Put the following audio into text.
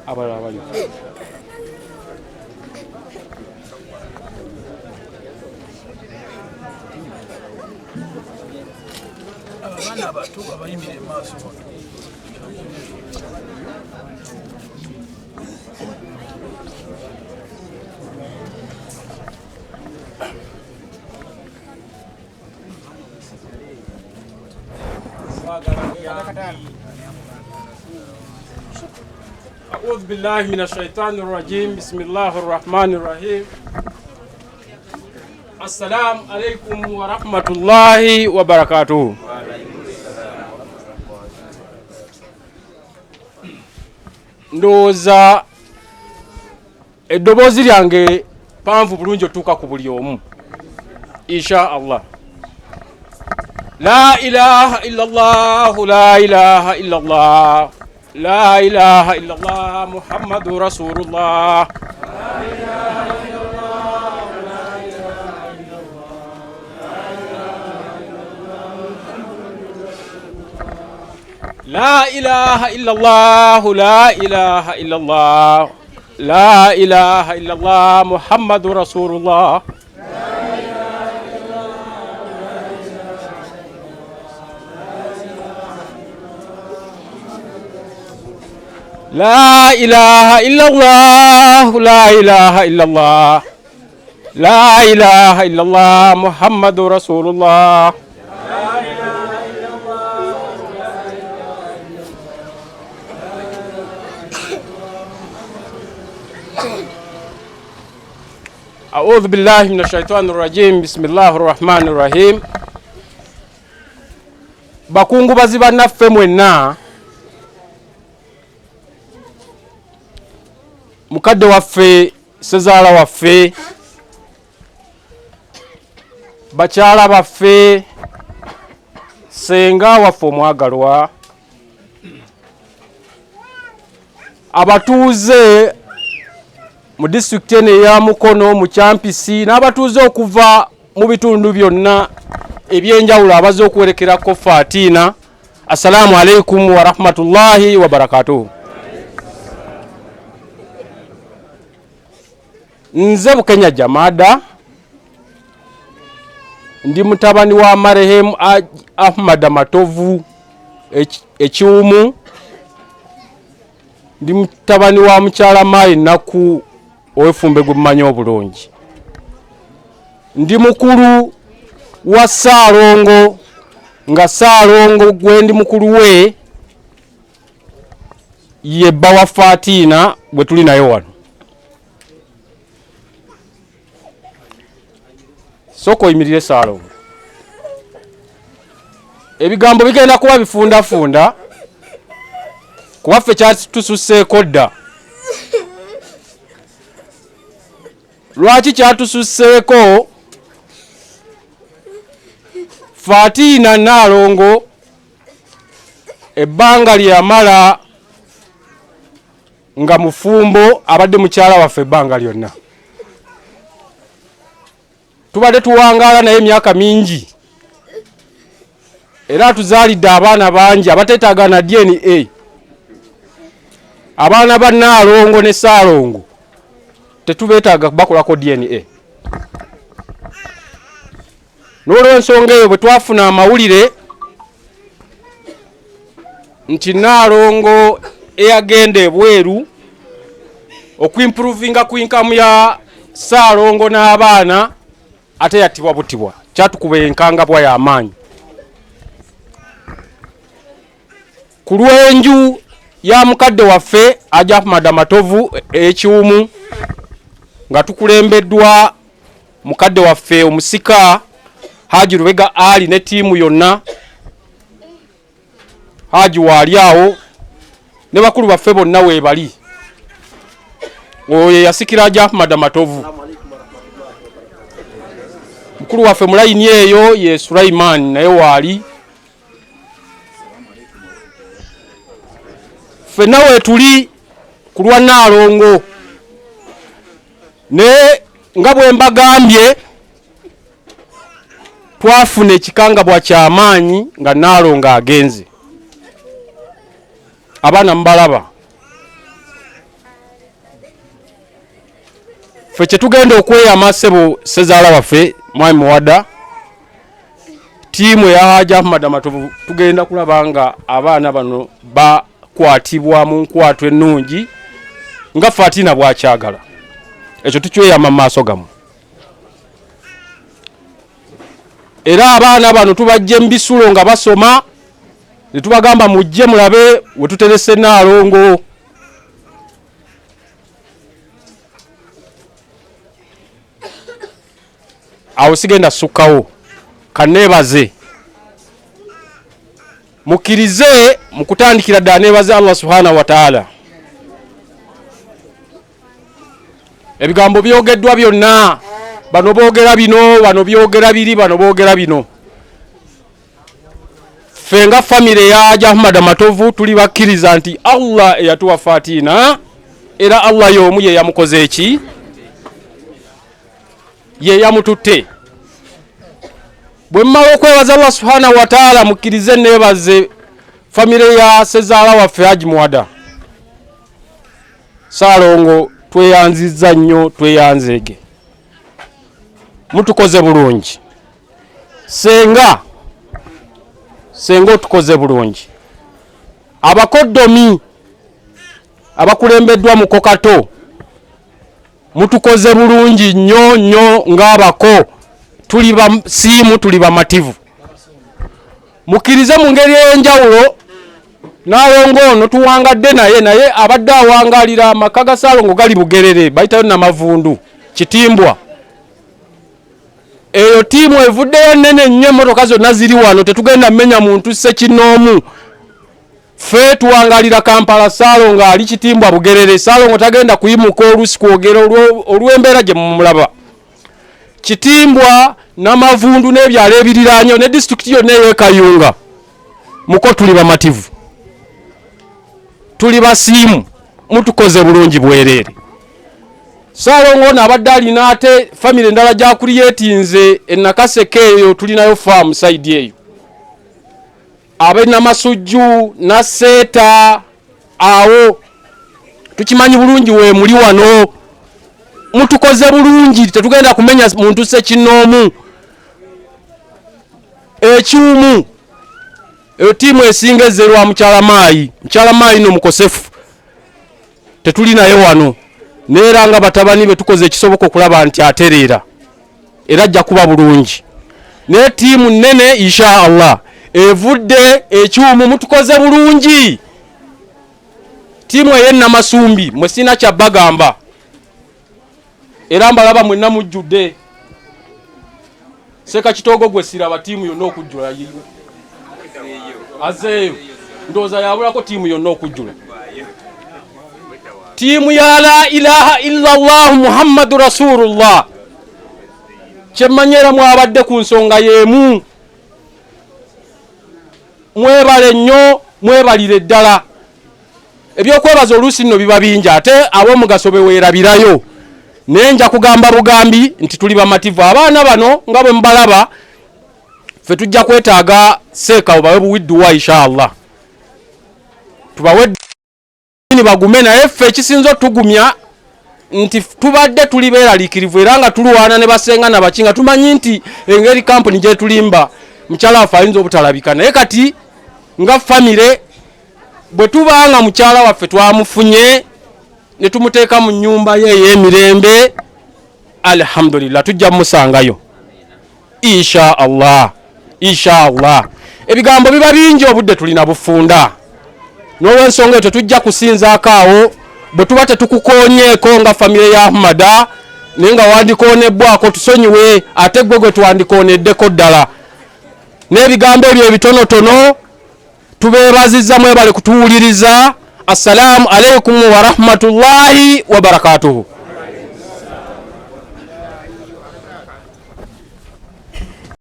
abali abana abato abayimire maaso أعوذ بالله من الشيطان الرجيم بسم الله الرحمن الرحيم السلام عليكم ورحمة الله وبركاته. Ndoza eddoboozi lyange panvu bulungi otuuka ku buli omu insha Allah. La ilaha illallah, la ilaha illallah, la ilaha illallah, Muhammadu Rasulullah. La ilaha illallah, la ilaha illallah, la ilaha illallah, Muhammadu Rasulullah. La ilaha illallah, la ilaha illallah, la ilaha illallah, Muhammadu Rasulullah. أعوذ بالله من الشيطان الرجيم بسم الله الرحمن الرحيم. bakungu baziba naffe mwenna mukadde waffe sezaala waffe bakyala baffe senga waffe omwagalwa abatuuze mu district ene ya Mukono mu Kyampisi n'abatuuze okuva mu bitundu byonna ebyenjawulo abaze okwerekerako Fatina. Assalamu alaikum wa rahmatullahi wa barakatuh. Nze Bukenya Jamada ndi mutabani wa Marehemu Ahmad Matovu Ekiwumu, ndi mutabani wa mukyala Mai Naku owefumbe gwe mumanyi obulungi, ndi mukulu wa Saalongo nga Saalongo gwe ndi mukulu we ye bba wa Fatina gwe tuli nayo wano. Soko yimirire Saalongo. Ebigambo bigenda kuba bifundafunda kuba ffe kyatususseeko dda. Lwaki kyatususseeko? Fatina Naalongo ebbanga lyamala nga mufumbo abadde mukyala waffe ebbanga lyonna. Tubadde tuwangaala naye emyaka mingi era tuzaalidde abaana bangi abateetaaga na DNA. Abaana ba Naalongo ne Saalongo tetubeetaaga bakolako DNA. N'olw'ensonga eyo bwe twafuna amawulire nti Naalongo eyagenda ebweru okuimprovinga ku inkamu ya Saalongo n'abaana ate yattibwa butibwa, kyatukuba enkangabwa y'amaanyi. Ku lw'enju ya mukadde waffe Ahmad Matovu Ekiwumu nga tukulembeddwa mukadde waffe omusika Haji Lubega Ali ne tiimu yonna, Haji Waalyawo ne bakulu baffe bonna weebali. Oyo yasikira Ahmad Matovu. Mukulu waffe mulayini eyo ye Sulaiman naye waali. Ffenna we tuli ku lwa Naalongo ne nga bwe mbagambye twafuna ekikangabwa ky'amaanyi nga Naalongo agenze. Abaana mbalaba. Ffe kye tugenda okweyama ssebo Ssezaala waffe Mwami Muwada, ttiimu eya Hajji Ahmad Amatovu tugenda kulaba nga abaana bano bakwatibwa mu nkwato ennungi nga Fatina bw'akyagala. Ekyo tukyeyama mu maaso gamu. Era abaana bano tubajje mu bisulo nga basoma, ne tubagamba mujje mulabe we tuterese Naalongo. Awo sigenda sukkawo, kanneebaze mukkirize mu kutandikira ddala neebaze Allah subhanahu wa ta'ala. Ebigambo byogeddwa byonna, bano boogera bino, bano byogera biri, bano boogera bino. Ffe nga famire ya Hajji Ahmad Amatovu tuli bakkiriza nti Allah eyatuwa Fatina, era Allah y'omu ye yamukoze eki, ye yamututte. Bwe mmala okwebaza Allah subhanahu wa ta'ala, mukkirize neebaze famire ya Ssezaala waffe Hajji Muwada. Ssaalongo tweyanzizza nnyo, tweyanzeege. Mutukoze bulungi. Senga otukoze bulungi. Abakoddomi abakulembeddwa mu Kokato mutukoze bulungi nnyo nnyo ng'abako. Tuli basiimu, tuli bamativu. Mukkirize mu ngeri ey'enjawulo Naalongo ono tuwangadde naye abadde awangalira amaka ga Ssaalongo gali Bugerere, bayitayo Namavundu, Kitimbwa. Eyo ttiimu evuddeyo nnene nnyo, emmotoka zonna ziri wano, tetugenda mmenya muntu ssekinnoomu. Ffe tuwangalira Kampala, Ssaalongo ali Kitimbwa Bugerere. Ssaalongo tagenda kuyimuka oluusi kwogera olw'embeera gye mumulaba. Kitimbwa, Namavundu n'ebyalo ebiriraanyo ne disitulikiti yonna ey'Ekayunga, muko tuli bamativu, tuli basiimu, mutukoze bulungi bwereere. Ssaalongo ono abadde alina ate famire endala gy'akuliyeetinze e Nakaseke eyo, tulinayo faamu sayidi eyo. Ab'e Namasujju, Naseeta, awo tukimanyi bulungi we muli wano. Mutukoze bulungi, tetugenda kumenya muntu ssekinnoomu. Ekyumu eyo ttiimu esinga ezerwa Mukyala Maayi n'omukosefu tetuli naye wano, neera nga batabani be tukoze ekisoboka okulaba nti atereera era ajja kuba bulungi. Ne ttiimu nnene insha Allah evudde Ekyumu, mutukoze bulungi. Ttiimu ey'e Namasumbi mwe sina kyabbagamba, era mbalaba mwenna mujjudde. Sekakitoogo gwe siraba ttiimu yonna okujjula azeeyo, ndowooza yabulako ttiimu yonna okujjula. Ttiimu ya la ilaha illallah Muhammadu Rasulullah, kyemmanyera mwabadde ku nsonga y'emu. Mwebale nnyo, mwebalire ddala. Ebyokwebaza oluusi nno biba bingi, ate ab'omugaso beweerabirayo. Naye nja kugamba bugambi nti tuli bamativu. Abaana bano nga bwe mbalaba, ffe tujja kwetaaga seeka obawe buwidduwa inshallah. Tubawe bagume, naye ffe ekisinza otugumya nti tubadde tuli beeraliikirivu era nga tulwana ne basenga na bakinga. Tumanyi nti engeri kampuni gye tulimba mukyala waffe ayinza obutalabika, naye kati nga famire bwe tubanga mukyala waffe twamufunye ne tumuteeka mu nnyumba ye ey'emirembe, alhamdulillah tujja musangayo insha Allah. Ebigambo biba bingi, obudde tulina bufunda, n'olw'ensonga eyo tujja kusinzaako awo. Bwe tuba tetukukoonyeeko nga famire ya Ahmada naye nga wandikoonebbwako, tusonyiwe, ate gwe gwe twandikooneddeko ddala. N'ebigambo ebyo ebitonotono tubeebazizza, mwebale kutuwuliriza. Assalamu alaikum wa rahmatullahi wa barakatuhu.